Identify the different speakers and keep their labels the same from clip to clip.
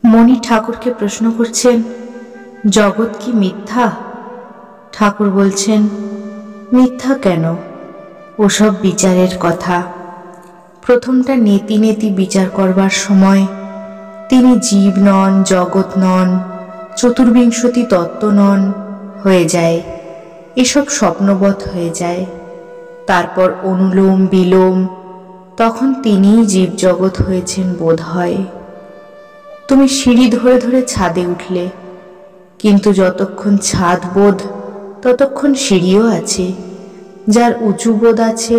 Speaker 1: মণি ঠাকুরকে প্রশ্ন করছেন, জগৎ কি মিথ্যা? ঠাকুর বলছেন, মিথ্যা কেন? ওসব বিচারের কথা। প্রথমটা নেতি নেতি বিচার করবার সময় তিনি জীব নন, জগৎ নন, চতুর্বিংশতি তত্ত্ব নন হয়ে যায়, এসব স্বপ্নবৎ হয়ে যায়। তারপর অনুলোম বিলোম, তখন তিনিই জীবজগৎ হয়েছেন বোধ হয়। তুমি সিঁড়ি ধরে ধরে ছাদে উঠলে, কিন্তু যতক্ষণ ছাদ বোধ ততক্ষণ সিঁড়িও আছে। যার উঁচু বোধ আছে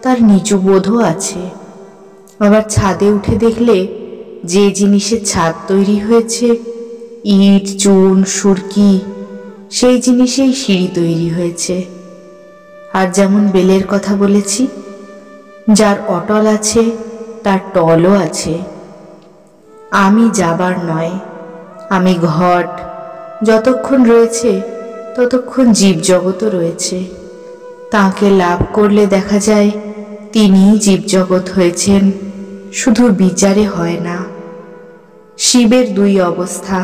Speaker 1: তার নিচু বোধও আছে। আবার ছাদে উঠে দেখলে যে জিনিসের ছাদ তৈরি হয়েছে, ইট চুন সুরকি, সেই জিনিসেই সিঁড়ি তৈরি হয়েছে। আর যেমন বেলের কথা বলেছি, যার অটল আছে তার টলও আছে। আমি যাবার নয়, আমি ঘট, যতক্ষণ রয়েছে ততক্ষণ জীবজগৎও রয়েছে। তাঁকে লাভ করলে দেখা যায় তিনিই জীবজগৎ হয়েছেন, শুধু বিচারে হয় না। শিবের দুই অবস্থা,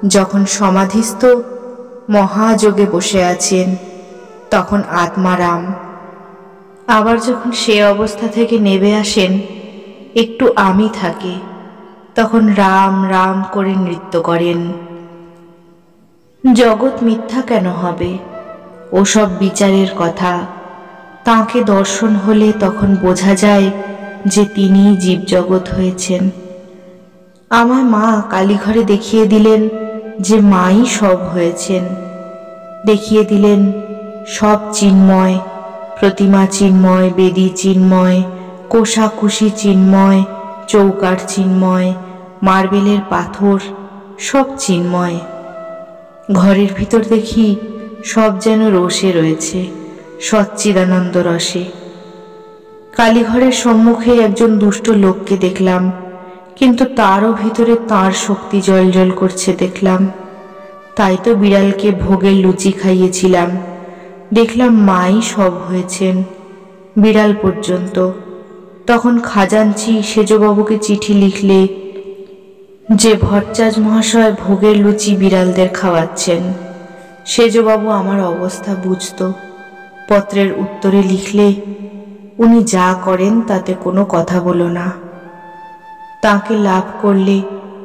Speaker 1: যখন সমাধিস্থ মহাযোগে বসে আছেন তখন আত্মারাম, আবার যখন সে অবস্থা থেকে নেমে আসেন একটু আমি থাকে, তখন রাম রাম করে নৃত্য করেন। জগৎ মিথ্যা কেন হবে? ওসব বিচারের কথা। তাঁকে দর্শন হলে তখন বোঝা যায় যে তিনিই জীবজগৎ হয়েছেন। আমার মা কালীঘরে দেখিয়ে দিলেন যে মাই সব হয়েছেন। দেখিয়ে দিলেন সব চিন্ময়, প্রতিমা চিন্ময়, বেদী চিন্ময়, কোষাকুষি চিন্ময়, চৌকাঠ চিন্ময়, মার্বেলের পাথর সব চিন্ময়। ঘরের ভিতর দেখি সব যেন রসে রয়েছে, সচ্চিদানন্দ রসে। কালীঘরের সম্মুখে একজন দুষ্ট লোককে দেখলাম, কিন্তু তারও ভিতরে তাঁর শক্তি জ্বলজ্বল করছে দেখলাম। তাই তো বিড়ালকে ভোগের লুচি খাইয়েছিলাম। দেখলাম মাই সব হয়েছেন, বিড়াল পর্যন্ত। তখন খাজাঞ্চি সেজবাবুকে চিঠি লিখলে যে ভট্টাচার্য মহাশয় ভোগের লুচি বিড়ালদের খাওয়াচ্ছেন। সেজবাবু আমার অবস্থা বুঝত। পত্রের উত্তরে লিখলে, উনি যা করেন তাতে কোনো কথা বলো না। তাঁকে লাভ করলে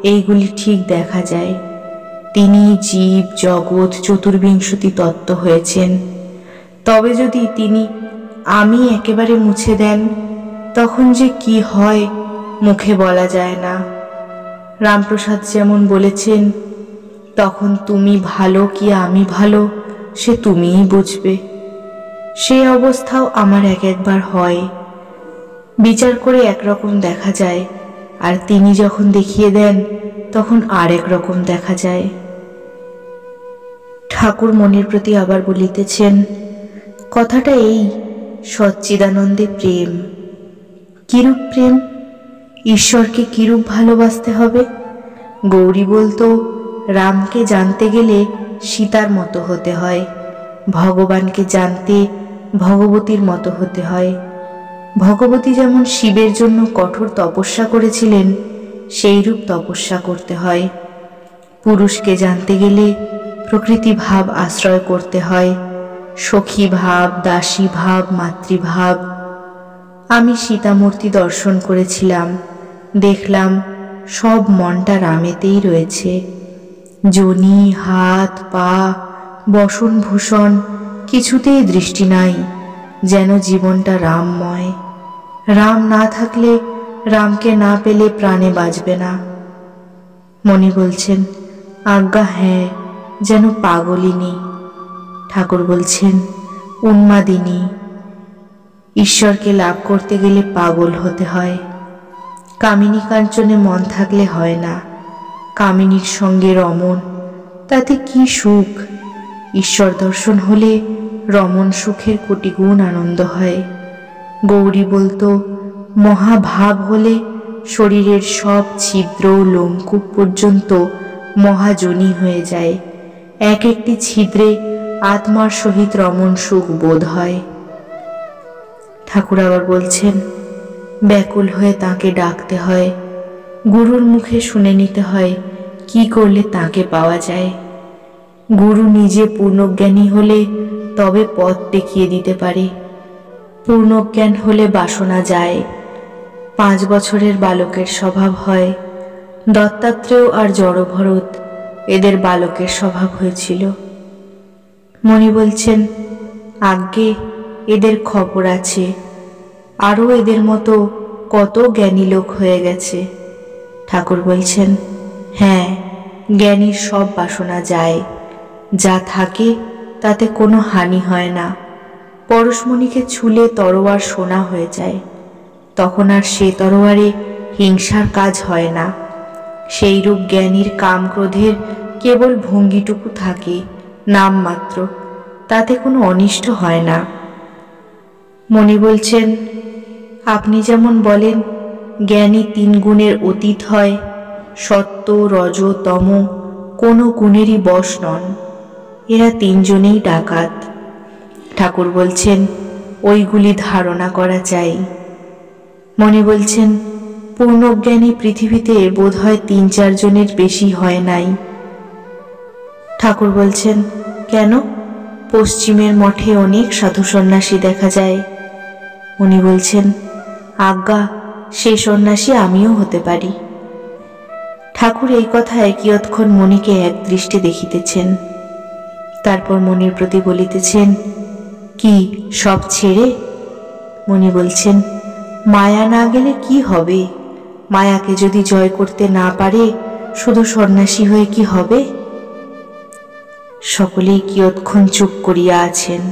Speaker 1: এইগুলি ঠিক দেখা যায়। তিনি জীব জগৎ চতুর্বিংশতি তত্ত্ব হয়েছেন। তবে যদি তিনি আমি একেবারে মুছে দেন, তখন যে কি হয় মুখে বলা যায় না। রামপ্রসাদ যেমন বলেছেন, তখন তুমি ভালো কি আমি ভালো সে তুমিই বুঝবে। সেই অবস্থাও আমার এক একবার হয়। বিচার করে একরকম দেখা যায়, আর তিনি যখন দেখিয়ে দেন তখন আর এক রকম দেখা যায়। ঠাকুর মনের প্রতি আবার বলিতেছেন, কথাটা এই, সচ্চিদানন্দে প্রেম। কিরূপ প্রেম? ঈশ্বরকে কিরূপ ভালোবাসতে হবে? গৌরী বলতো, রামকে জানতে গেলে সীতার মতো হতে হয়, ভগবানকে জানতে ভগবতীর মতো হতে হয়। ভগবতী যেমন শিবের জন্য কঠোর তপস্যা করেছিলেন, সেইরূপ তপস্যা করতে হয়। পুরুষকে জানতে গেলে প্রকৃতি ভাব আশ্রয় করতে হয়, সখী ভাব, দাসী ভাব, মাতৃভাব। আমি সীতামূর্তি দর্শন করেছিলাম, দেখলাম সব মনটা রামেতেই রয়েছে। যোনি, হাত পা, বসন ভূষণ কিছুতেই দৃষ্টি নাই, যেন জীবনটা রামময়। রাম না থাকলে, রামকে না পেলে প্রাণে বাঁচবে না। মণি বলছেন, আজ্ঞা হ্যাঁ, যেন পাগলিনী। ঠাকুর বলছেন, উন্মাদিনী। ঈশ্বরকে লাভ করতে গেলে পাগল হতে হয়। কামিনী কাঞ্চনে মন থাকলে হয় না। কামিনীর সঙ্গে রমণ, তাতে কি সুখ! ঈশ্বর দর্শন হলে রমণ সুখের কোটিগুণ আনন্দ হয়। গৌরী বলতো, মহাভাব হলে শরীরের সব ছিদ্র লোমকূপ পর্যন্ত মহাজনী হয়ে যায়। এক একটি ছিদ্রে আত্মার সহিত রমণ সুখ বোধ হয়। ঠাকুর আবার বলছেন, ব্যাকুল হয়ে তাকে ডাকতে হয়। গুরুর মুখে শুনে নিতে হয় কি করলে তাকে পাওয়া যায়। গুরু নিজে পূর্ণজ্ঞানী হলে তবে পথ দেখিয়ে দিতে পারে। পূর্ণজ্ঞান হলে বাসনা যায়। 5 বছরের বালকের স্বভাব হয়। দত্তাত্রেয় আর জড়ভরত এদের বালকের স্বভাব হয়েছিল। মণি বলছেন, আজ্ঞে এদের খবর আছে, আরও এদের মতো কত জ্ঞানী লোক হয়ে গেছে। ঠাকুর বলছেন, হ্যাঁ, জ্ঞানীর সব বাসনা যায়, যা থাকে তাতে কোনো হানি হয় না। পরশমণিকে ছুলে তরোয়ার সোনা হয়ে যায়, তখন আর সে তরোয়ারে হিংসার কাজ হয় না। সেইরূপ জ্ঞানীর কাম ক্রোধের কেবল ভঙ্গিটুকু থাকে, নামমাত্র, তাতে কোনো অনিষ্ট হয় না। মণি বলছেন, আপনি যেমন বলেন জ্ঞানী 3 গুণের অতীত হয়, সত্ত্ব রজ তম কোনো গুণেরই বশ নন, এরা 3 জনেই ডাকাত। ঠাকুর বলছেন, ওইগুলি ধারণা করা চাই। মণি বলছেন, পূর্ণজ্ঞানী পৃথিবীতে বোধহয় 3-4 জনের বেশি হয় নাই। ঠাকুর বলছেন, কেন? পশ্চিমের মঠে অনেক সাধু সন্ন্যাসী দেখা যায়। উনি বলছেন, আজ্ঞা, সেই সন্ন্যাসী আমিও হতে পারি। ঠাকুর এই কথায় কিয়ৎক্ষণ মণিকে এক দৃষ্টে দেখিতেছেন। তারপর মণির প্রতি বলিতেছেন, কি সব ছেড়ে? মণি বলছেন, মায়া না গেলে কি হবে? মায়াকে যদি জয় করতে না পারে শুধু সন্ন্যাসী হয়ে কি হবে? সকলেই কিয়ৎক্ষণ চুপ করিয়া আছেন।